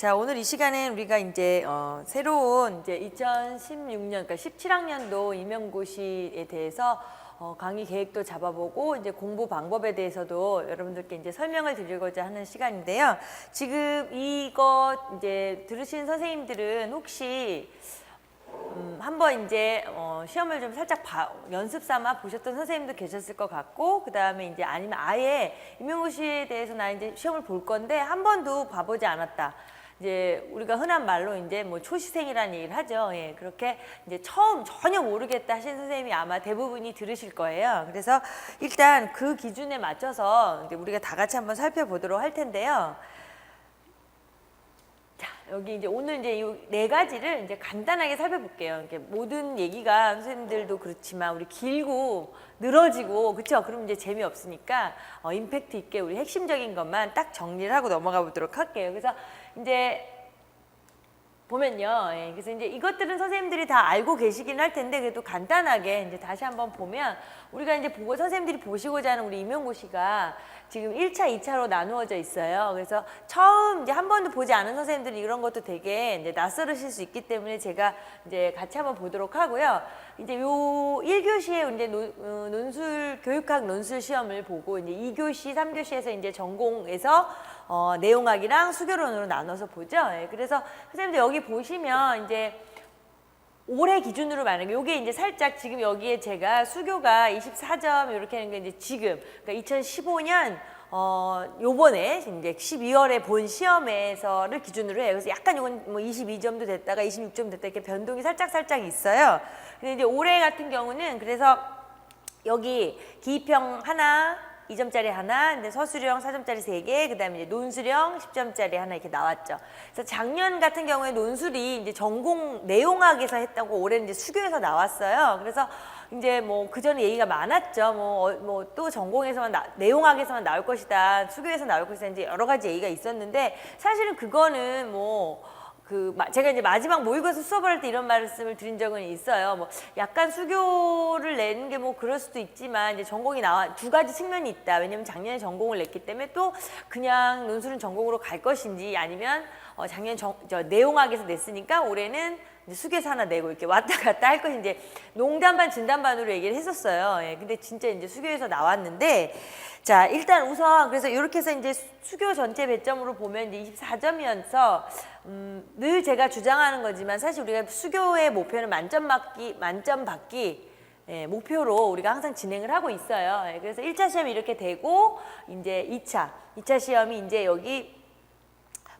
자, 오늘 이 시간에 우리가 이제 새로운 이제 2016년, 그러니까 17학년도 임용고시에 대해서 강의 계획도 잡아보고 이제 공부 방법에 대해서도 여러분들께 이제 설명을 드리고자 하는 시간인데요. 지금 이거 이제 들으신 선생님들은 혹시 한번 이제 시험을 좀 살짝 연습 삼아 보셨던 선생님도 계셨을 것 같고, 그 다음에 이제 아니면 아예 임용고시에 대해서 나 이제 시험을 볼 건데 한 번도 봐보지 않았다. 이제 우리가 흔한 말로 이제 뭐 초시생이라는 얘기를 하죠. 예, 그렇게 이제 처음 전혀 모르겠다 하신 선생님이 아마 대부분이 들으실 거예요. 그래서 일단 그 기준에 맞춰서 이제 우리가 다 같이 한번 살펴보도록 할 텐데요. 자, 여기 이제 오늘 이제 이 네 가지를 이제 간단하게 살펴볼게요. 이렇게 모든 얘기가 선생님들도 그렇지만 우리 길고 늘어지고 그렇죠? 그럼 이제 재미없으니까 임팩트 있게 우리 핵심적인 것만 딱 정리를 하고 넘어가 보도록 할게요. 그래서 이제 보면요. 예, 그래서 이제 이것들은 선생님들이 다 알고 계시긴 할 텐데 그래도 간단하게 이제 다시 한번 보면 우리가 이제 보고 선생님들이 보시고자 하는 우리 임용고시가 지금 1차, 2차로 나누어져 있어요. 그래서 처음 이제 한 번도 보지 않은 선생님들이 이런 것도 되게 이제 낯설으실 수 있기 때문에 제가 이제 같이 한번 보도록 하고요. 이제 요 1교시에 이제 논술, 교육학 논술 시험을 보고 이제 2교시, 3교시에서 이제 전공에서 내용학이랑 수교론으로 나눠서 보죠. 예, 그래서 선생님들 여기 보시면 이제 올해 기준으로 만약에 요게 이제 살짝 지금 여기에 제가 수교가 24점 이렇게 하는 게 이제 지금 그러니까 2015년 요번에 이제 12월에 본 시험에서를 기준으로 해요. 그래서 약간 이건 뭐 22점도 됐다가 26점 됐다 이렇게 변동이 살짝 있어요. 근데 이제 올해 같은 경우는 그래서 여기 기입형 하나 2점짜리 하나, 근데 서술형 4점짜리 3개, 그 다음에 이제 논술형 10점짜리 하나 이렇게 나왔죠. 그래서 작년 같은 경우에 논술이 이제 전공 내용학에서 했다고 올해는 이제 수교에서 나왔어요. 그래서 이제 뭐 그전에 얘기가 많았죠. 뭐 또 전공에서만 내용학에서만 나올 것이다, 수교에서 나올 것이다, 이제 여러 가지 얘기가 있었는데 사실은 그거는 제가 이제 마지막 모의고사 수업을 할 때 이런 말씀을 드린 적은 있어요. 뭐 약간 수교를 내는 게 뭐 그럴 수도 있지만 이제 전공이 두 가지 측면이 있다. 왜냐면 작년에 전공을 냈기 때문에 또 그냥 논술은 전공으로 갈 것인지 아니면 작년 내용학에서 냈으니까 올해는 이제 수교에서 하나 내고 이렇게 왔다 갔다 할 것인지 이제 농담 반 진담 반으로 얘기를 했었어요. 예, 근데 진짜 이제 수교에서 나왔는데 자, 일단 우선 그래서 이렇게 해서 이제 수교 전체 배점으로 보면 이제 24점이어서 늘 제가 주장하는 거지만 사실 우리가 수교의 목표는 만점 받기 예, 목표로 우리가 항상 진행을 하고 있어요. 예, 그래서 1차 시험이 이렇게 되고 이제 2차 시험이 이제 여기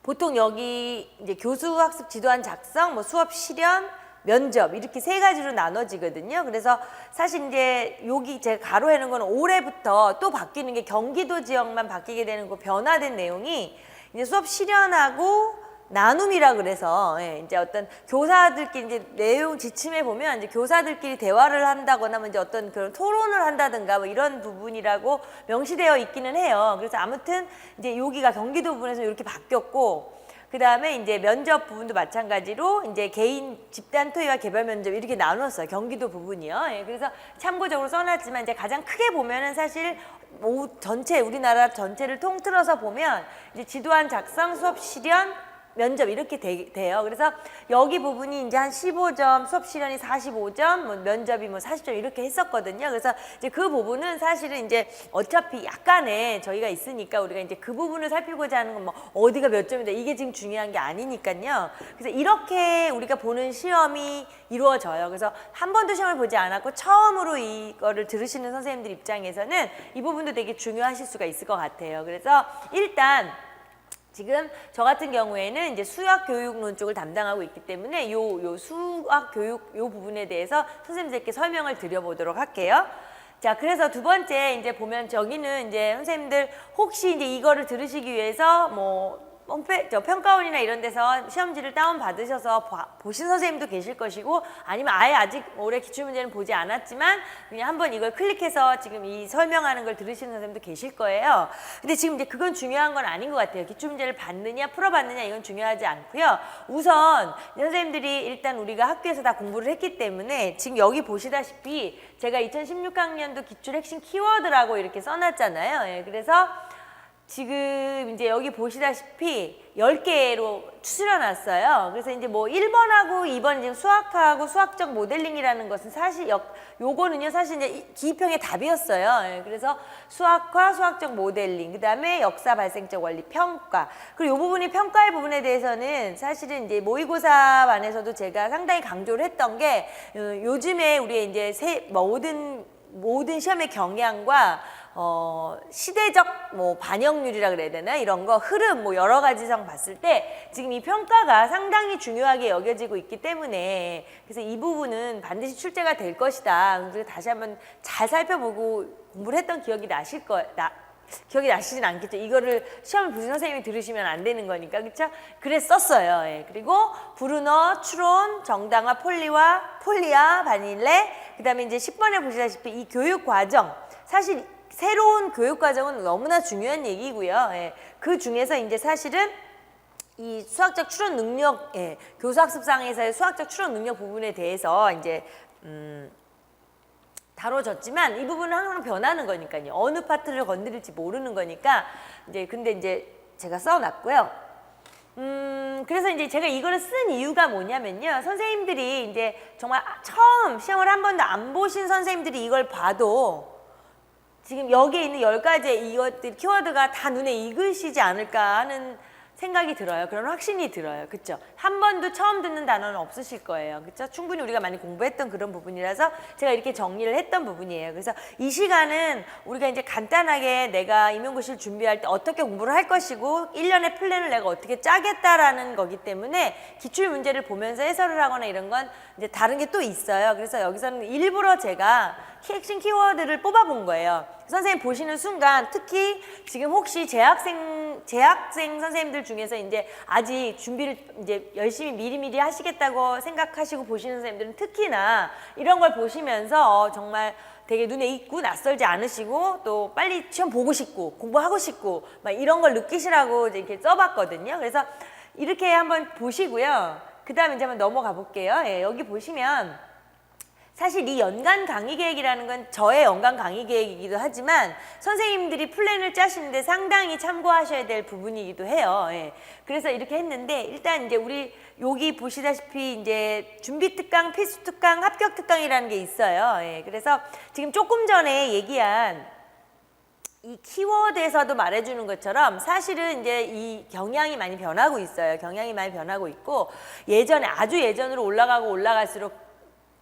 보통 여기 이제 교수 학습 지도안 작성, 뭐 수업 실현, 면접 이렇게 세 가지로 나눠지거든요. 그래서 사실 이제 여기 제가 가로해 놓은 거는 올해부터 또 바뀌는 게 경기도 지역만 바뀌게 되는 거 변화된 내용이 이제 수업 실현하고 나눔이라 그래서 예, 이제 어떤 교사들끼리 이제 내용 지침에 보면 이제 교사들끼리 대화를 한다거나 뭐 이제 어떤 그런 토론을 한다든가 뭐 이런 부분이라고 명시되어 있기는 해요. 그래서 아무튼 이제 여기가 경기도 부분에서 이렇게 바뀌었고 그 다음에 이제 면접 부분도 마찬가지로 이제 개인 집단 토의와 개별 면접 이렇게 나눴어요. 경기도 부분이요. 예, 그래서 참고적으로 써놨지만 이제 가장 크게 보면은 사실 전체 우리나라 전체를 통틀어서 보면 이제 지도안 작성, 수업 실현, 면접 이렇게 돼요. 그래서 여기 부분이 이제 한 15점, 수업 실현이 45점, 뭐 면접이 뭐 40점 이렇게 했었거든요. 그래서 이제 그 부분은 사실은 이제 어차피 약간의 저희가 있으니까 우리가 이제 그 부분을 살피고자 하는 건 뭐 어디가 몇 점이다 이게 지금 중요한 게 아니니까요. 그래서 이렇게 우리가 보는 시험이 이루어져요. 그래서 한 번도 시험을 보지 않았고 처음으로 이거를 들으시는 선생님들 입장에서는 이 부분도 되게 중요하실 수가 있을 것 같아요. 그래서 일단 지금 저 같은 경우에는 이제 수학 교육론 쪽을 담당하고 있기 때문에 요 수학 교육 요 부분에 대해서 선생님들께 설명을 드려보도록 할게요. 자, 그래서 두 번째 이제 보면 저기는 이제 선생님들 혹시 이제 이거를 들으시기 위해서 뭐 평가원이나 이런 데서 시험지를 다운받으셔서 보신 선생님도 계실 것이고 아니면 아예 아직 올해 기출문제는 보지 않았지만 그냥 한번 이걸 클릭해서 지금 이 설명하는 걸 들으시는 선생님도 계실 거예요. 근데 지금 이제 그건 중요한 건 아닌 것 같아요. 기출문제를 받느냐 풀어봤느냐 이건 중요하지 않고요. 우선 선생님들이 일단 우리가 학교에서 다 공부를 했기 때문에 지금 여기 보시다시피 제가 2016학년도 기출 핵심 키워드라고 이렇게 써놨잖아요. 예, 그래서 지금 이제 여기 보시다시피 10개로 추려놨어요. 그래서 이제 뭐 1번하고 2번 지금 수학하고 수학적 모델링이라는 것은 사실 요거는요 사실 이제 기입형의 답이었어요. 예, 그래서 수학과 수학적 모델링, 그 다음에 역사 발생적 원리, 평가. 그리고 요 부분이 평가의 부분에 대해서는 사실은 이제 모의고사 반에서도 제가 상당히 강조를 했던 게 요즘에 우리의 이제 모든 시험의 경향과 시대적 뭐 반영률이라 그래야 되나 이런 거 흐름 뭐 여러 가지상 봤을 때 지금 이 평가가 상당히 중요하게 여겨지고 있기 때문에 그래서 이 부분은 반드시 출제가 될 것이다. 그래서 다시 한번 잘 살펴보고 공부를 했던 기억이 기억이 나시진 않겠죠. 이거를 시험을 보신 선생님이 들으시면 안 되는 거니까, 그렇죠? 그래서 썼어요. 예. 그리고 브루너, 추론, 정당화, 폴리아, 바닐레, 그다음에 이제 10번에 보시다시피 이 교육 과정, 사실 새로운 교육 과정은 너무나 중요한 얘기고요. 예. 그 중에서 이제 사실은 이 수학적 추론 능력, 예. 교수학습상에서의 수학적 추론 능력 부분에 대해서 이제 다뤄졌지만 이 부분은 항상 변하는 거니까요. 어느 파트를 건드릴지 모르는 거니까 근데 이제 제가 써놨고요. 그래서 이제 제가 이거를 쓴 이유가 뭐냐면요. 선생님들이 이제 정말 처음 시험을 한 번도 안 보신 선생님들이 이걸 봐도 지금 여기에 있는 10가지의 이것들 키워드가 다 눈에 익으시지 않을까 하는 생각이 들어요. 그런 확신이 들어요. 그렇죠? 한 번도 처음 듣는 단어는 없으실 거예요. 그렇죠? 충분히 우리가 많이 공부했던 그런 부분이라서 제가 이렇게 정리를 했던 부분이에요. 그래서 이 시간은 우리가 이제 간단하게 내가 임용고시를 준비할 때 어떻게 공부를 할 것이고 1년의 플랜을 내가 어떻게 짜겠다라는 거기 때문에 기출 문제를 보면서 해설을 하거나 이런 건 이제 다른 게 또 있어요. 그래서 여기서는 일부러 제가 핵심 키워드를 뽑아본 거예요. 선생님 보시는 순간 특히 지금 혹시 재학생 선생님들 중에서 이제 아직 준비를 이제 열심히 미리미리 하시겠다고 생각하시고 보시는 선생님들은 특히나 이런 걸 보시면서 정말 되게 눈에 익고 낯설지 않으시고 또 빨리 시험 보고 싶고 공부하고 싶고 막 이런 걸 느끼시라고 이제 이렇게 써봤거든요. 그래서 이렇게 한번 보시고요. 그 다음에 이제 한번 넘어가 볼게요. 예, 여기 보시면 사실 이 연간 강의 계획이라는 건 저의 연간 강의 계획이기도 하지만 선생님들이 플랜을 짜시는데 상당히 참고하셔야 될 부분이기도 해요. 예. 그래서 이렇게 했는데 일단 이제 우리 여기 보시다시피 이제 준비 특강, 필수 특강, 합격 특강이라는 게 있어요. 예. 그래서 지금 조금 전에 얘기한 이 키워드에서도 말해주는 것처럼 사실은 이제 이 경향이 많이 변하고 있어요. 경향이 많이 변하고 있고 아주 예전으로 올라갈수록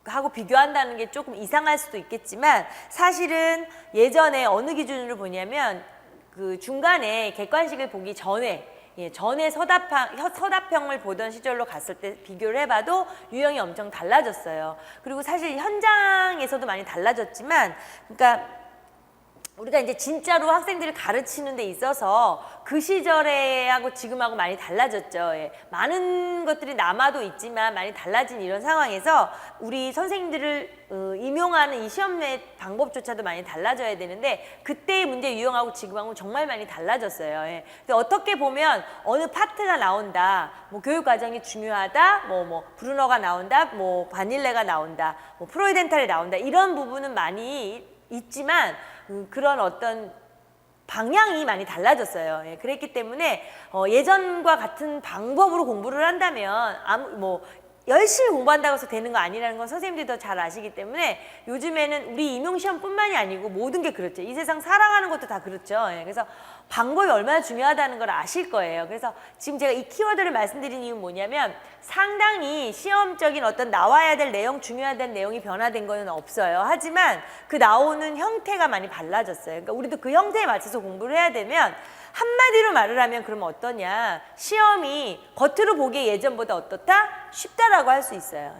하고 비교한다는 게 조금 이상할 수도 있겠지만 사실은 예전에 어느 기준으로 보냐면 그 중간에 객관식을 보기 전에 전에 서답형을 보던 시절로 갔을 때 비교를 해봐도 유형이 엄청 달라졌어요. 그리고 사실 현장에서도 많이 달라졌지만 그러니까 우리가 이제 진짜로 학생들을 가르치는 데 있어서 그 시절에 하고 지금하고 많이 달라졌죠. 예. 많은 것들이 남아도 있지만 많이 달라진 이런 상황에서 우리 선생님들을 임용하는 이 시험의 방법조차도 많이 달라져야 되는데 그때의 문제 유형하고 지금하고 정말 많이 달라졌어요. 예. 근데 어떻게 보면 어느 파트가 나온다, 뭐 교육 과정이 중요하다, 뭐 브루너가 나온다, 뭐 바닐레가 나온다, 뭐 프로이덴탈이 나온다 이런 부분은 많이 있지만 그런 어떤 방향이 많이 달라졌어요. 예, 그랬기 때문에 예전과 같은 방법으로 공부를 한다면 열심히 공부한다고 해서 되는 거 아니라는 건 선생님들도 잘 아시기 때문에 요즘에는 우리 임용시험뿐만이 아니고 모든 게 그렇죠. 이 세상 살아가는 것도 다 그렇죠. 예, 그래서 방법이 얼마나 중요하다는 걸 아실 거예요. 그래서 지금 제가 이 키워드를 말씀드린 이유는 뭐냐면 상당히 시험적인 어떤 나와야 될 내용, 중요한 내용이 변화된 거는 없어요. 하지만 그 나오는 형태가 많이 달라졌어요. 그러니까 우리도 그 형태에 맞춰서 공부를 해야 되면 한마디로 말을 하면 그러면 어떠냐. 시험이 겉으로 보기에 예전보다 어떻다? 쉽다라고 할 수 있어요.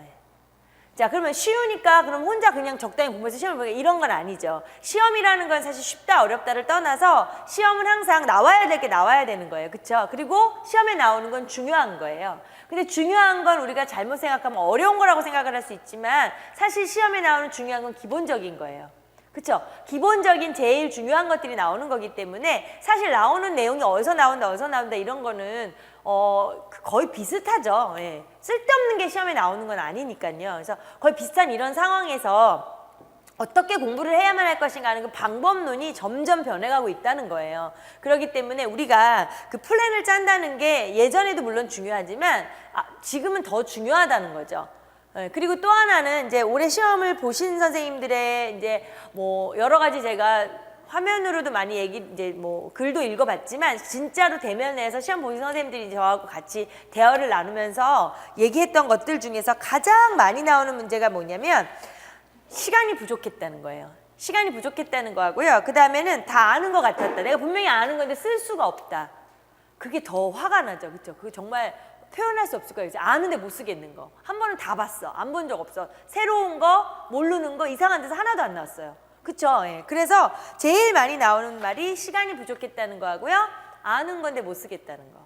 자, 그러면 쉬우니까 그럼 혼자 그냥 적당히 공부해서 시험을 보게 이런 건 아니죠. 시험이라는 건 사실 쉽다 어렵다를 떠나서 시험은 항상 나와야 될 게 나와야 되는 거예요. 그렇죠? 그리고 시험에 나오는 건 중요한 거예요. 근데 중요한 건 우리가 잘못 생각하면 어려운 거라고 생각을 할 수 있지만 사실 시험에 나오는 중요한 건 기본적인 거예요. 그렇죠? 기본적인 제일 중요한 것들이 나오는 거기 때문에 사실 나오는 내용이 어디서 나온다 이런 거는 거의 비슷하죠. 예. 쓸데없는 게 시험에 나오는 건 아니니까요. 그래서 거의 비슷한 이런 상황에서 어떻게 공부를 해야만 할 것인가 하는 그 방법론이 점점 변해가고 있다는 거예요. 그렇기 때문에 우리가 그 플랜을 짠다는 게 예전에도 물론 중요하지만 지금은 더 중요하다는 거죠. 그리고 또 하나는 이제 올해 시험을 보신 선생님들의 이제 뭐 여러 가지 제가 화면으로도 많이 이제 뭐 글도 읽어봤지만 진짜로 대면에서 시험 보신 선생님들이 저하고 같이 대화를 나누면서 얘기했던 것들 중에서 가장 많이 나오는 문제가 뭐냐면 시간이 부족했다는 거예요. 시간이 부족했다는 거하고요. 그 다음에는 다 아는 것 같았다. 내가 분명히 아는 건데 쓸 수가 없다. 그게 더 화가 나죠. 그렇죠? 그거 정말 표현할 수 없을 거예요. 아는데 못 쓰겠는 거. 한 번은 다 봤어. 안 본 적 없어. 새로운 거, 모르는 거, 이상한 데서 하나도 안 나왔어요. 그렇죠? 예. 그래서 제일 많이 나오는 말이 시간이 부족했다는 거하고요. 아는 건데 못 쓰겠다는 거.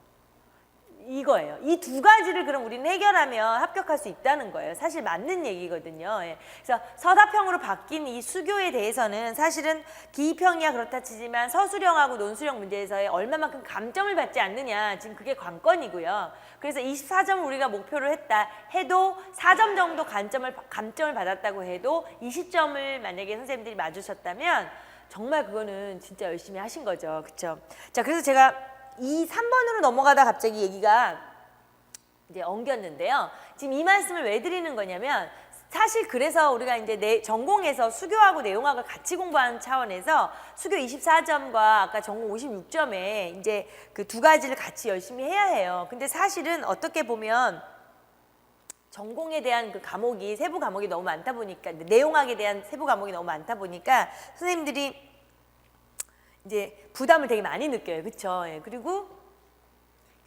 이거예요. 이 두 가지를 그럼 우리는 해결하면 합격할 수 있다는 거예요. 사실 맞는 얘기거든요. 예. 그래서 서답형으로 바뀐 이 수교에 대해서는 사실은 기입형이야 그렇다 치지만 서술형하고 논술형 문제에서의 얼마만큼 감점을 받지 않느냐, 지금 그게 관건이고요. 그래서 24점을 우리가 목표로 했다 해도 4점 정도 감점을 받았다고 해도 20점을 만약에 선생님들이 맞으셨다면 정말 그거는 진짜 열심히 하신 거죠. 그렇죠? 자, 그래서 제가 이 3번으로 넘어가다 갑자기 얘기가 이제 엉겼는데요. 지금 이 말씀을 왜 드리는 거냐면 사실 그래서 우리가 이제 전공에서 수교하고 내용학을 같이 공부하는 차원에서 수교 24점과 아까 전공 56점에 이제 그 두 가지를 같이 열심히 해야 해요. 근데 사실은 어떻게 보면 전공에 대한 그 과목이 세부 과목이 너무 많다 보니까 내용학에 대한 세부 과목이 너무 많다 보니까 선생님들이 이제 부담을 되게 많이 느껴요. 그렇죠? 예. 그리고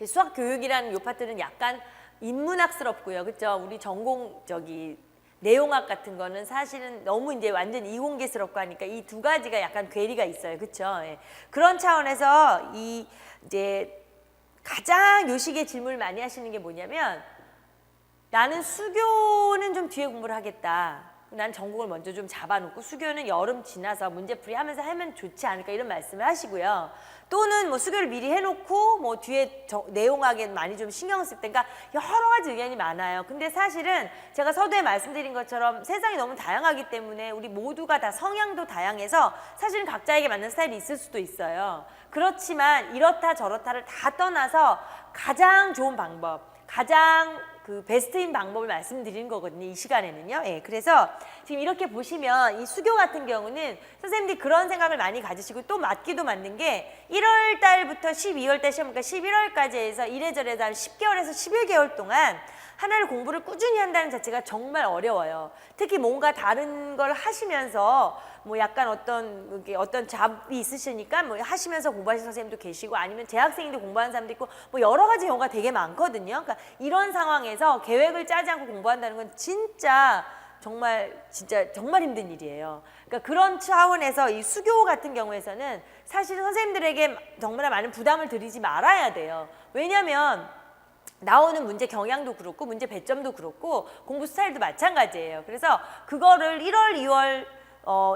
수학 교육이라는 요 파트는 약간 인문학스럽고요. 그렇죠? 우리 전공 내용학 같은 거는 사실은 너무 이제 완전 이공계스럽고 하니까 이 두 가지가 약간 괴리가 있어요. 그렇죠? 예. 그런 차원에서 이제 가장 요식의 질문을 많이 하시는 게 뭐냐면 나는 수교는 좀 뒤에 공부를 하겠다. 난 전공을 먼저 좀 잡아놓고 수교는 여름 지나서 문제풀이 하면서 하면 좋지 않을까 이런 말씀을 하시고요. 또는 뭐 수교를 미리 해놓고 뭐 뒤에 내용하게 많이 좀 신경 쓸 때, 그러니까 여러 가지 의견이 많아요. 근데 사실은 제가 서두에 말씀드린 것처럼 세상이 너무 다양하기 때문에 우리 모두가 다 성향도 다양해서 사실은 각자에게 맞는 스타일이 있을 수도 있어요. 그렇지만 이렇다 저렇다를 다 떠나서 가장 좋은 방법, 가장 그 베스트인 방법을 말씀드리는 거거든요. 이 시간에는요. 예, 그래서 지금 이렇게 보시면 이 수교 같은 경우는 선생님들이 그런 생각을 많이 가지시고 또 맞기도 맞는 게 1월 달부터 12월 달 시험이니까 11월까지 해서 이래저래 한 10개월에서 11개월 동안 하나를 공부를 꾸준히 한다는 자체가 정말 어려워요. 특히 뭔가 다른 걸 하시면서 뭐 약간 어떤 잡이 있으시니까 뭐 하시면서 공부하시는 선생님도 계시고 아니면 재학생인데 공부하는 사람도 있고 뭐 여러 가지 경우가 되게 많거든요. 그러니까 이런 상황에서 계획을 짜지 않고 공부한다는 건 진짜 정말 힘든 일이에요. 그러니까 그런 차원에서 이 수교 같은 경우에서는 사실 선생님들에게 정말 많은 부담을 드리지 말아야 돼요. 왜냐하면 나오는 문제 경향도 그렇고 문제 배점도 그렇고 공부 스타일도 마찬가지예요. 그래서 그거를 1월, 2월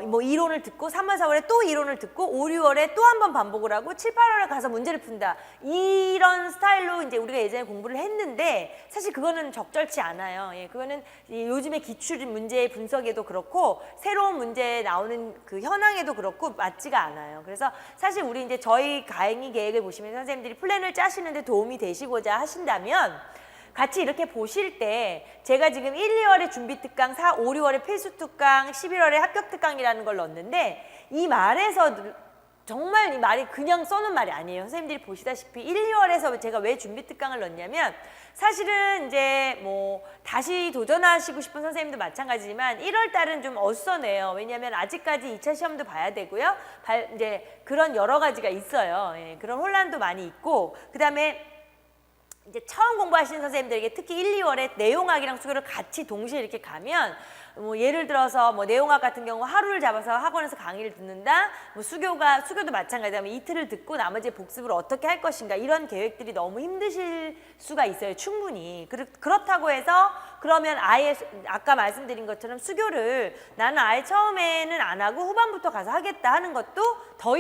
뭐 이론을 듣고 3월, 4월에 또 이론을 듣고 5, 6월에 또 한 번 반복을 하고 7, 8월에 가서 문제를 푼다. 이런 스타일로 이제 우리가 예전에 공부를 했는데 사실 그거는 적절치 않아요. 예, 그거는 요즘의 기출 문제 분석에도 그렇고 새로운 문제 나오는 그 현황에도 그렇고 맞지가 않아요. 그래서 사실 우리 이제 저희 강의 계획을 보시면 선생님들이 플랜을 짜시는데 도움이 되시고자 하신다면 같이 이렇게 보실 때 제가 지금 1, 2월에 준비 특강, 4, 5, 6월에 필수 특강, 11월에 합격 특강이라는 걸 넣었는데 이 말에서 정말 이 말이 그냥 써놓은 말이 아니에요. 선생님들이 보시다시피 1, 2월에서 제가 왜 준비 특강을 넣었냐면 사실은 이제 뭐 다시 도전하시고 싶은 선생님도 마찬가지지만 1월 달은 좀 어수선해요. 왜냐하면 아직까지 2차 시험도 봐야 되고요. 이제 그런 여러 가지가 있어요. 예, 그런 혼란도 많이 있고 그다음에 이제 처음 공부하시는 선생님들에게 특히 1, 2월에 내용학이랑 수교를 같이 동시에 이렇게 가면 뭐 예를 들어서 뭐 내용학 같은 경우 하루를 잡아서 학원에서 강의를 듣는다. 뭐 수교도 마찬가지다면 이틀을 듣고 나머지 복습을 어떻게 할 것인가 이런 계획들이 너무 힘드실 수가 있어요. 충분히. 그렇다고 해서 그러면 아예 아까 말씀드린 것처럼 수교를 나는 아예 처음에는 안 하고 후반부터 가서 하겠다 하는 것도 더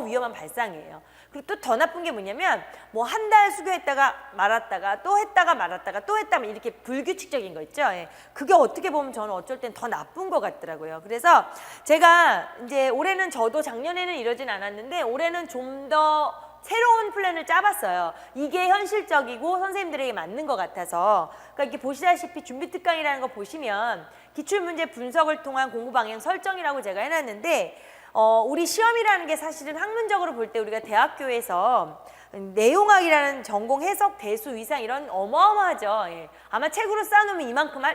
위험한 발상이에요. 그리고 또 더 나쁜 게 뭐냐면 뭐 한 달 수교했다가 말았다가 또 했다가 말았다가 또 했다가 이렇게 불규칙적인 거 있죠. 예. 그게 어떻게 보면 저는 어쩔 땐 더 나쁜 것 같더라고요. 그래서 제가 이제 올해는 저도 작년에는 이러진 않았는데 올해는 좀 더 새로운 플랜을 짜봤어요. 이게 현실적이고 선생님들에게 맞는 것 같아서. 그러니까 이렇게 보시다시피 준비특강이라는 거 보시면 기출문제 분석을 통한 공부 방향 설정이라고 제가 해놨는데 우리 시험이라는 게 사실은 학문적으로 볼 때 우리가 대학교에서 내용학이라는 전공 해석 대수 위상 이런 어마어마하죠. 예. 아마 책으로 쌓아놓으면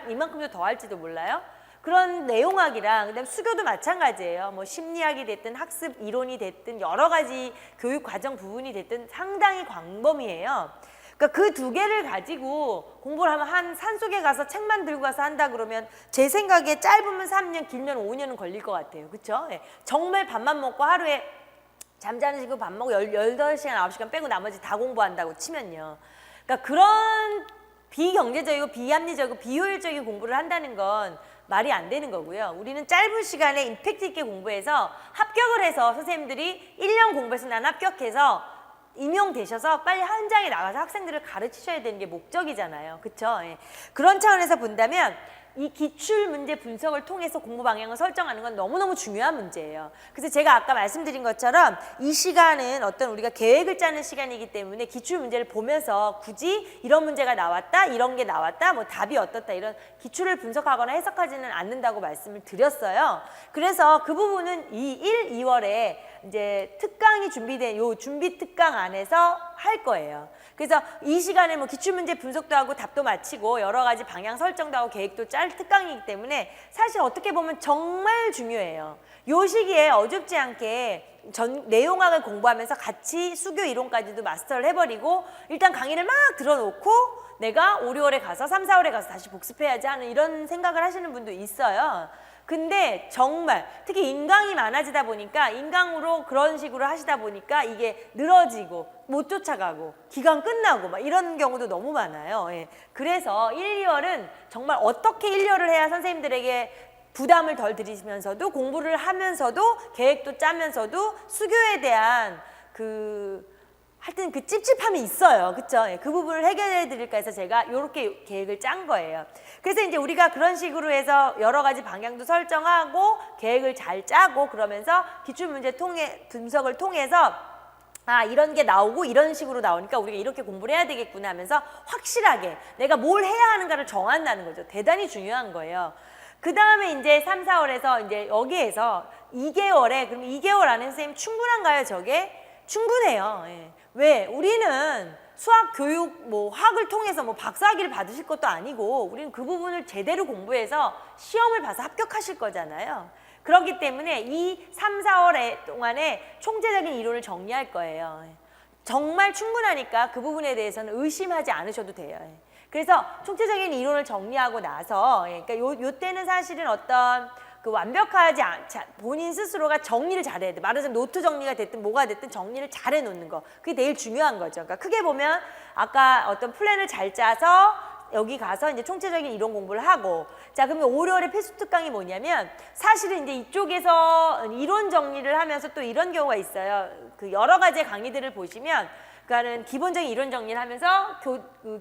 이만큼도 더 할지도 몰라요. 그런 내용학이랑 그다음 수교도 마찬가지예요. 뭐 심리학이 됐든 학습 이론이 됐든 여러 가지 교육 과정 부분이 됐든 상당히 광범위해요. 그러니까 그 두 개를 가지고 공부를 하면 한 산속에 가서 책만 들고 가서 한다 그러면 제 생각에 짧으면 3년, 길면 5년은 걸릴 것 같아요. 그렇죠? 예. 정말 밥만 먹고 하루에 잠자는 시간 밥 먹고 18시간, 9시간 빼고 나머지 다 공부한다고 치면요. 그러니까 그런 비경제적이고 비합리적이고 비효율적인 공부를 한다는 건 말이 안 되는 거고요. 우리는 짧은 시간에 임팩트 있게 공부해서 합격을 해서 선생님들이 1년 공부해서 난 합격해서 임용되셔서 빨리 현장에 나가서 학생들을 가르치셔야 되는 게 목적이잖아요. 그렇죠? 예. 그런 차원에서 본다면 이 기출문제 분석을 통해서 공부 방향을 설정하는 건 너무너무 중요한 문제예요. 그래서 제가 아까 말씀드린 것처럼 이 시간은 어떤 우리가 계획을 짜는 시간이기 때문에 기출문제를 보면서 굳이 이런 문제가 나왔다, 이런 게 나왔다, 뭐 답이 어떻다 이런 기출을 분석하거나 해석하지는 않는다고 말씀을 드렸어요. 그래서 그 부분은 2월에 이제 특강이 준비된 요 준비 특강 안에서 할 거예요. 그래서 이 시간에 뭐 기출문제 분석도 하고 답도 마치고 여러 가지 방향 설정도 하고 계획도 짤 특강이기 때문에 사실 어떻게 보면 정말 중요해요. 요 시기에 어줍지 않게 내용학을 공부하면서 같이 수교 이론까지도 마스터를 해버리고 일단 강의를 막 들어놓고 내가 5, 6월에 가서 3, 4월에 가서 다시 복습해야지 하는 이런 생각을 하시는 분도 있어요. 근데 정말 특히 인강이 많아지다 보니까 인강으로 그런 식으로 하시다 보니까 이게 늘어지고 못 쫓아가고 기간 끝나고 막 이런 경우도 너무 많아요. 예. 그래서 1, 2월은 정말 어떻게 1, 2월을 해야 선생님들에게 부담을 덜 드리면서도 공부를 하면서도 계획도 짜면서도 수교에 대한 하여튼 그 찝찝함이 있어요. 그쵸? 예, 그 부분을 해결해 드릴까 해서 제가 이렇게 계획을 짠 거예요. 그래서 이제 우리가 그런 식으로 해서 여러 가지 방향도 설정하고 계획을 잘 짜고 그러면서 기출문제 분석을 통해서 이런 게 나오고 이런 식으로 나오니까 우리가 이렇게 공부를 해야 되겠구나 하면서 확실하게 내가 뭘 해야 하는가를 정한다는 거죠. 대단히 중요한 거예요. 그 다음에 이제 3, 4월에서 이제 여기에서 2개월에 그럼 2개월 안에 선생님 충분한가요? 저게? 충분해요. 예. 왜? 우리는 수학 교육 학을 통해서 박사학위를 받으실 것도 아니고 우리는 그 부분을 제대로 공부해서 시험을 봐서 합격하실 거잖아요. 그렇기 때문에 이 3, 4월 동안에 총체적인 이론을 정리할 거예요. 정말 충분하니까 그 부분에 대해서는 의심하지 않으셔도 돼요. 그래서 총체적인 이론을 정리하고 나서 그러니까 요 때는 사실은 어떤 완벽하지 본인 스스로가 정리를 잘해야 돼. 말하자면 노트 정리가 됐든 뭐가 됐든 정리를 잘 해놓는 거. 그게 제일 중요한 거죠. 그러니까 크게 보면 아까 어떤 플랜을 잘 짜서 여기 가서 이제 총체적인 이론 공부를 하고 자 그러면 5, 6월의 필수 특강이 뭐냐면 사실은 이제 이쪽에서 이론 정리를 하면서 또 이런 경우가 있어요. 그 여러 가지 강의들을 보시면 그러니까는 기본적인 이론 정리를 하면서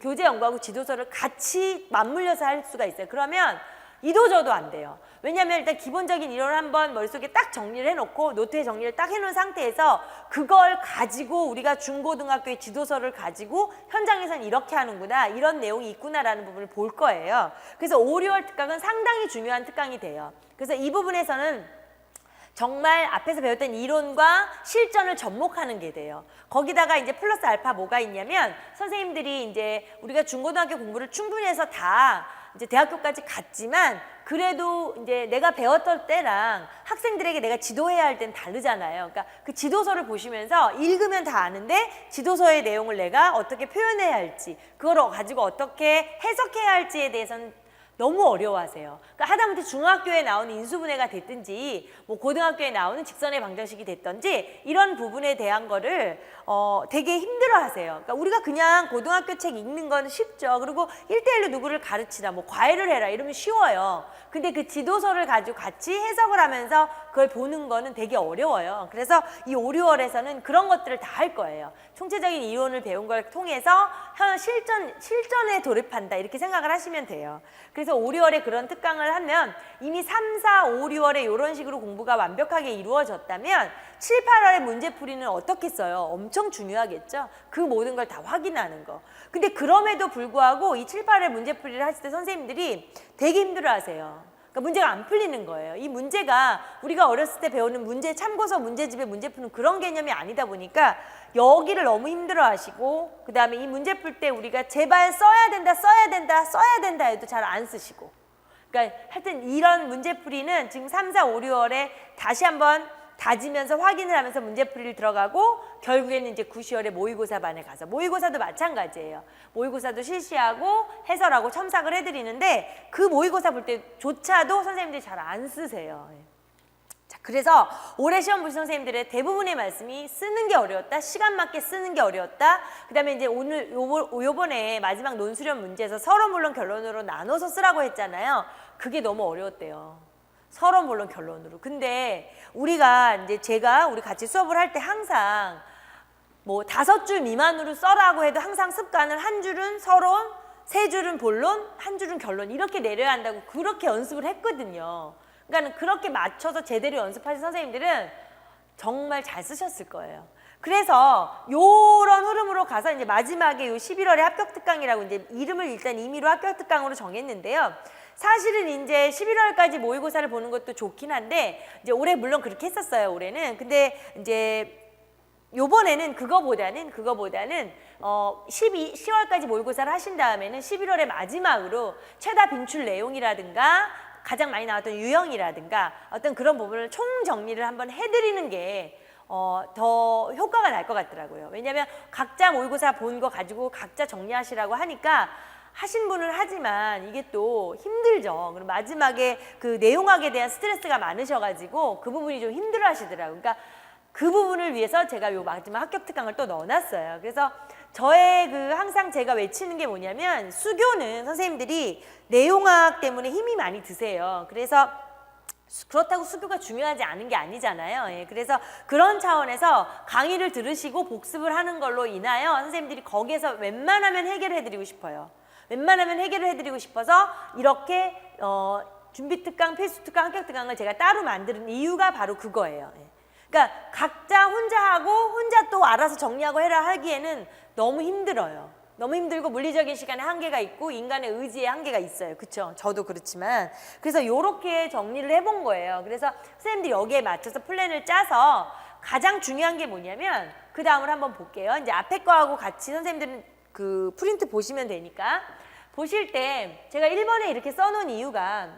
교재 연구하고 지도서를 같이 맞물려서 할 수가 있어요. 그러면 이도저도 안 돼요. 왜냐하면 일단 기본적인 이론을 한번 머릿속에 딱 정리를 해놓고 노트에 정리를 딱 해놓은 상태에서 그걸 가지고 우리가 중고등학교의 지도서를 가지고 현장에서는 이렇게 하는구나 이런 내용이 있구나라는 부분을 볼 거예요. 그래서 5, 6월 특강은 상당히 중요한 특강이 돼요. 그래서 이 부분에서는 정말 앞에서 배웠던 이론과 실전을 접목하는 게 돼요. 거기다가 이제 플러스 알파 뭐가 있냐면 선생님들이 이제 우리가 중고등학교 공부를 충분히 해서 다 이제 대학교까지 갔지만 그래도 이제 내가 배웠던 때랑 학생들에게 내가 지도해야 할 때는 다르잖아요. 그러니까 그 지도서를 보시면서 읽으면 다 아는데 지도서의 내용을 내가 어떻게 표현해야 할지 그걸 가지고 어떻게 해석해야 할지에 대해서는 너무 어려워하세요. 그러니까 하다못해 중학교에 나오는 인수분해가 됐든지 뭐 고등학교에 나오는 직선의 방정식이 됐든지 이런 부분에 대한 거를 되게 힘들어하세요. 그러니까 우리가 그냥 고등학교 책 읽는 건 쉽죠. 그리고 1대1로 누구를 가르치다 뭐 과외를 해라 이러면 쉬워요. 근데 그 지도서를 가지고 같이 해석을 하면서 그걸 보는 거는 되게 어려워요. 그래서 이 5, 6월에서는 그런 것들을 다 할 거예요. 총체적인 이론을 배운 걸 통해서 실전에 돌입한다 이렇게 생각을 하시면 돼요. 그래서 5, 6월에 그런 특강을 하면 이미 3, 4, 5, 6월에 이런 식으로 공부가 완벽하게 이루어졌다면 7, 8월의 문제풀이는 어떻겠어요? 엄청 중요하겠죠? 그 모든 걸 다 확인하는 거. 근데 그럼에도 불구하고 이 7, 8월 문제풀이를 하실 때 선생님들이 되게 힘들어하세요. 그러니까 문제가 안 풀리는 거예요. 이 문제가 우리가 어렸을 때 배우는 문제 참고서 문제집에 문제 푸는 그런 개념이 아니다 보니까 여기를 너무 힘들어 하시고 그 다음에 이 문제 풀 때 우리가 제발 써야 된다 해도 잘 안 쓰시고 그러니까 하여튼 이런 문제풀이는 지금 3, 4, 5, 6월에 다시 한번 다지면서 확인을 하면서 문제풀이를 들어가고 결국에는 이제 9, 10월에 모의고사 반에 가서 모의고사도 마찬가지예요. 모의고사도 실시하고 해설하고 첨삭을 해드리는데 그 모의고사 볼 때조차도 선생님들이 잘 안 쓰세요. 자, 그래서 올해 시험 보신 선생님들의 대부분의 말씀이 쓰는 게 어려웠다, 시간 맞게 쓰는 게 어려웠다. 그다음에 이제 오늘 요번에 마지막 논수련 문제에서 서론 물론 결론으로 나눠서 쓰라고 했잖아요. 그게 너무 어려웠대요. 서론 물론 결론으로. 근데 우리가 이제 우리 같이 수업을 할 때 항상 뭐 5줄 미만으로 써라고 해도 항상 습관을 한 줄은 서론, 3줄은 본론, 1줄은 결론 이렇게 내려야 한다고 그렇게 연습을 했거든요. 그러니까 그렇게 맞춰서 제대로 연습하신 선생님들은 정말 잘 쓰셨을 거예요. 그래서 요런 흐름으로 가서 이제 마지막에 요 11월에 합격 특강이라고 이제 이름을 일단 임의로 합격 특강으로 정했는데요. 사실은 이제 11월까지 모의고사를 보는 것도 좋긴 한데 이제 올해 물론 그렇게 했었어요. 올해는. 근데 이제 요번에는 그거보다는 10월까지 모의고사를 하신 다음에는 11월에 마지막으로 최다 빈출 내용이라든가 가장 많이 나왔던 유형이라든가 어떤 그런 부분을 총정리를 한번 해드리는 게 더 효과가 날 것 같더라고요. 왜냐하면 각자 모의고사 본 거 가지고 각자 정리하시라고 하니까 하신 분은 하지만 이게 또 힘들죠. 그리고 마지막에 그 내용학에 대한 스트레스가 많으셔가지고 그 부분이 좀 힘들어 하시더라고요. 그러니까 그 부분을 위해서 제가 요 마지막 합격 특강을 또 넣어놨어요. 그래서 저의 항상 제가 외치는 게 뭐냐면 수교는 선생님들이 내용학 때문에 힘이 많이 드세요. 그래서 그렇다고 수교가 중요하지 않은 게 아니잖아요. 예, 그래서 그런 차원에서 강의를 들으시고 복습을 하는 걸로 인하여 선생님들이 거기에서 웬만하면 해결을 해드리고 싶어요. 웬만하면 해결을 해드리고 싶어서 이렇게 준비특강, 필수특강, 합격특강을 제가 따로 만드는 이유가 바로 그거예요. 예. 그러니까 각자 혼자 하고 혼자 또 알아서 정리하고 해라 하기에는 너무 힘들어요. 너무 힘들고 물리적인 시간에 한계가 있고 인간의 의지에 한계가 있어요. 그렇죠? 저도 그렇지만 그래서 이렇게 정리를 해본 거예요. 그래서 선생님들이 여기에 맞춰서 플랜을 짜서 가장 중요한 게 뭐냐면 그 다음을 한번 볼게요. 이제 앞에 거하고 같이 선생님들은 그 프린트 보시면 되니까 보실 때 제가 1번에 이렇게 써놓은 이유가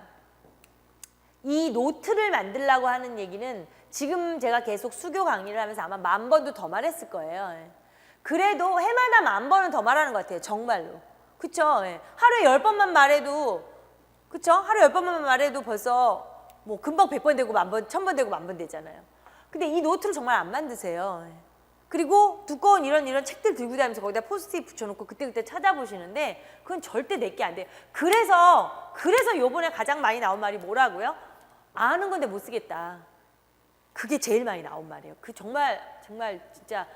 이 노트를 만들려고 하는 얘기는 지금 제가 계속 수교 강의를 하면서 아마 10,000번도 더 말했을 거예요. 그래도 해마다 10,000번은 더 말하는 것 같아요. 정말로. 그쵸? 예. 하루에 10번만 말해도 그쵸? 하루에 10번만 말해도 벌써 뭐 금방 100번 되고 10,000번, 1000번 되고 10,000번 되잖아요. 근데 이 노트를 정말 안 만드세요. 예. 그리고 두꺼운 이런 책들 들고 다니면서 거기다 포스트잇 붙여놓고 그때그때 찾아보시는데 그건 절대 내게 안 돼요. 그래서 요번에 가장 많이 나온 말이 뭐라고요? 아는 건데 못 쓰겠다. 그게 제일 많이 나온 말이에요. 그 정말 진짜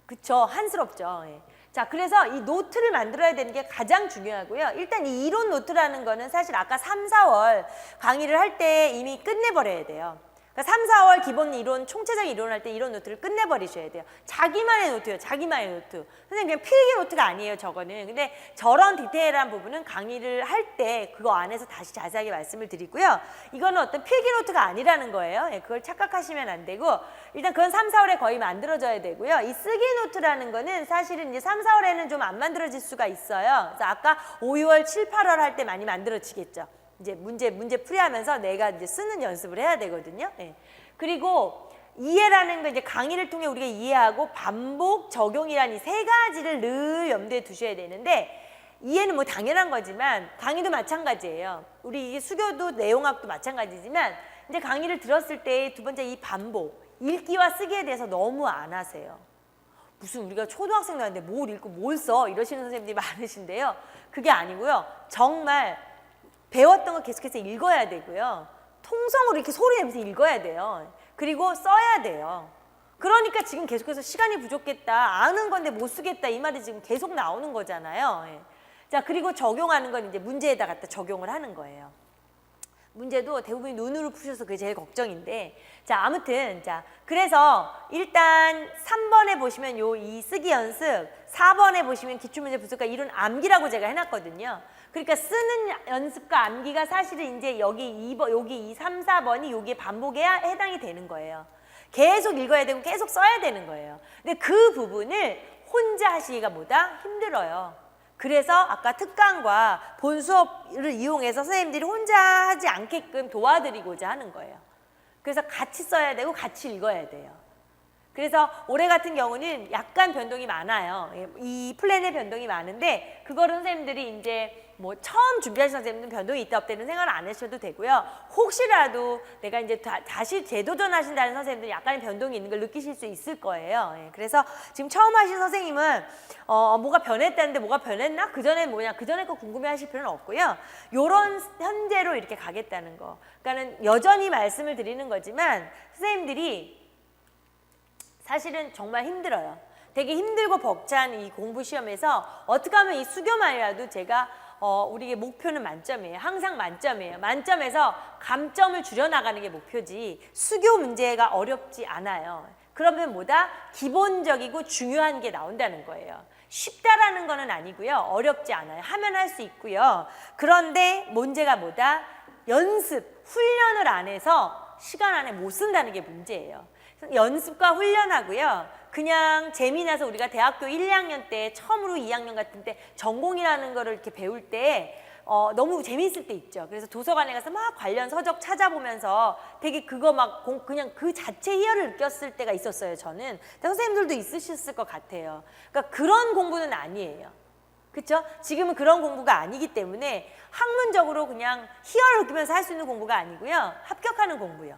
그쵸, 한스럽죠. 예. 자, 그래서 이 노트를 만들어야 되는 게 가장 중요하고요. 일단 이 이론 노트라는 거는 사실 아까 3, 4월 강의를 할 때 이미 끝내버려야 돼요. 그러니까 3, 4월 기본 이론, 총체적 이론을 할 때 이론 노트를 끝내버리셔야 돼요. 자기만의 노트예요. 자기만의 노트. 선생님 그냥 필기 노트가 아니에요. 저거는. 근데 저런 디테일한 부분은 강의를 할 때 그거 안에서 다시 자세하게 말씀을 드리고요. 이거는 어떤 필기 노트가 아니라는 거예요. 예, 그걸 착각하시면 안 되고 일단 그건 3, 4월에 거의 만들어져야 되고요. 이 쓰기 노트라는 거는 사실은 이제 3, 4월에는 좀 안 만들어질 수가 있어요. 그래서 아까 5, 6월, 7, 8월 할 때 많이 만들어지겠죠. 이제 문제 풀이하면서 내가 이제 쓰는 연습을 해야 되거든요. 예. 그리고 이해라는 거 이제 강의를 통해 우리가 이해하고 반복 적용이라는 이 3가지를 늘 염두에 두셔야 되는데 이해는 뭐 당연한 거지만 강의도 마찬가지예요. 우리 이 수교도 내용학도 마찬가지지만 이제 강의를 들었을 때 두 번째 이 반복, 읽기와 쓰기에 대해서 너무 안 하세요. 무슨 우리가 초등학생도 아닌데 뭘 읽고 뭘 써 이러시는 선생님들이 많으신데요. 그게 아니고요. 정말 배웠던 거 계속해서 읽어야 되고요. 통성으로 이렇게 소리 내면서 읽어야 돼요. 그리고 써야 돼요. 그러니까 지금 계속해서 시간이 부족했다, 아는 건데 못 쓰겠다 이 말이 지금 계속 나오는 거잖아요. 예. 자, 그리고 적용하는 건 이제 문제에다 갖다 적용을 하는 거예요. 문제도 대부분이 눈으로 푸셔서 그게 제일 걱정인데, 자, 아무튼 자, 그래서 일단 3번에 보시면 요 이 쓰기 연습, 4번에 보시면 기출문제 분석과 이론 암기라고 제가 해놨거든요. 그러니까 쓰는 연습과 암기가 사실은 이제 여기 2번, 여기 2, 3, 4번이 여기에 반복에 해당이 되는 거예요. 계속 읽어야 되고 계속 써야 되는 거예요. 근데 그 부분을 혼자 하시기가 뭐다? 힘들어요. 그래서 아까 특강과 본 수업을 이용해서 선생님들이 혼자 하지 않게끔 도와드리고자 하는 거예요. 그래서 같이 써야 되고 같이 읽어야 돼요. 그래서 올해 같은 경우는 약간 변동이 많아요. 이 플랜의 변동이 많은데 그거를 선생님들이 이제 뭐 처음 준비하신 선생님들은 변동이 있다 없다는 생각을 안 하셔도 되고요. 혹시라도 내가 이제 다시 재도전하신다는 선생님들은 약간의 변동이 있는 걸 느끼실 수 있을 거예요. 예, 그래서 지금 처음 하신 선생님은 뭐가 변했다는데 뭐가 변했나? 그전에 뭐냐? 그전에 거 궁금해하실 필요는 없고요. 요런 현재로 이렇게 가겠다는 거. 그러니까는 여전히 말씀을 드리는 거지만 선생님들이 사실은 정말 힘들어요. 되게 힘들고 벅찬 이 공부 시험에서 어떻게 하면 이 수교만이라도 제가 우리의 목표는 만점이에요. 항상 만점이에요. 만점에서 감점을 줄여나가는 게 목표지 수교 문제가 어렵지 않아요. 그러면 뭐다? 기본적이고 중요한 게 나온다는 거예요. 쉽다라는 거는 아니고요. 어렵지 않아요. 하면 할 수 있고요. 그런데 문제가 뭐다? 연습, 훈련을 안 해서 시간 안에 못 쓴다는 게 문제예요. 연습과 훈련하고요. 그냥 재미나서 우리가 대학교 1, 2학년 때 처음으로 2학년 같은 때 전공이라는 거를 이렇게 배울 때 너무 재미있을 때 있죠. 그래서 도서관에 가서 막 관련 서적 찾아보면서 되게 그거 막 그냥 그 자체 희열을 느꼈을 때가 있었어요. 저는. 선생님들도 있으셨을 것 같아요. 그러니까 그런 공부는 아니에요. 그렇죠? 지금은 그런 공부가 아니기 때문에 학문적으로 그냥 희열을 느끼면서 할 수 있는 공부가 아니고요. 합격하는 공부요.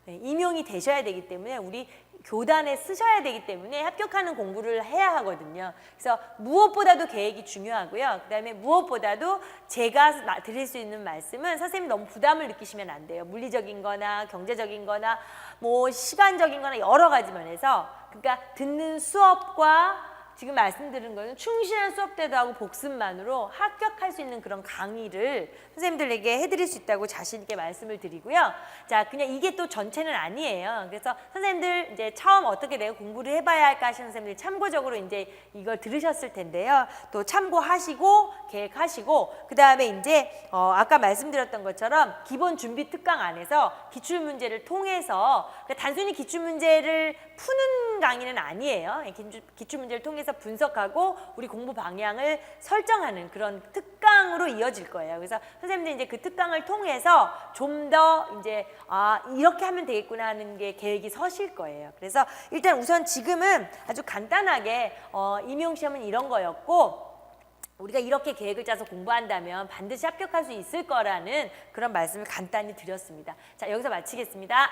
네, 임용이 되셔야 되기 때문에 우리 교단에 쓰셔야 되기 때문에 합격하는 공부를 해야 하거든요. 그래서 무엇보다도 계획이 중요하고요. 그다음에 무엇보다도 제가 드릴 수 있는 말씀은 선생님이 너무 부담을 느끼시면 안 돼요. 물리적인 거나 경제적인 거나 뭐 시간적인 거나 여러 가지 면에서 그러니까 듣는 수업과 지금 말씀드린 거는 충실한 수업 때도 하고 복습만으로 합격할 수 있는 그런 강의를 선생님들에게 해드릴 수 있다고 자신 있게 말씀을 드리고요. 자, 그냥 이게 또 전체는 아니에요. 그래서 선생님들 이제 처음 어떻게 내가 공부를 해봐야 할까 하시는 선생님들이 참고적으로 이제 이걸 들으셨을 텐데요. 또 참고하시고 계획하시고 그 다음에 이제 아까 말씀드렸던 것처럼 기본 준비 특강 안에서 기출 문제를 통해서 그러니까 단순히 기출 문제를 푸는 강의는 아니에요. 기출 문제를 통해서 분석하고 우리 공부 방향을 설정하는 그런 특강으로 이어질 거예요. 그래서 선생님들 이제 그 특강을 통해서 좀 더 이제 이렇게 하면 되겠구나 하는 게 계획이 서실 거예요. 그래서 일단 우선 지금은 아주 간단하게 임용 시험은 이런 거였고 우리가 이렇게 계획을 짜서 공부한다면 반드시 합격할 수 있을 거라는 그런 말씀을 간단히 드렸습니다. 자, 여기서 마치겠습니다.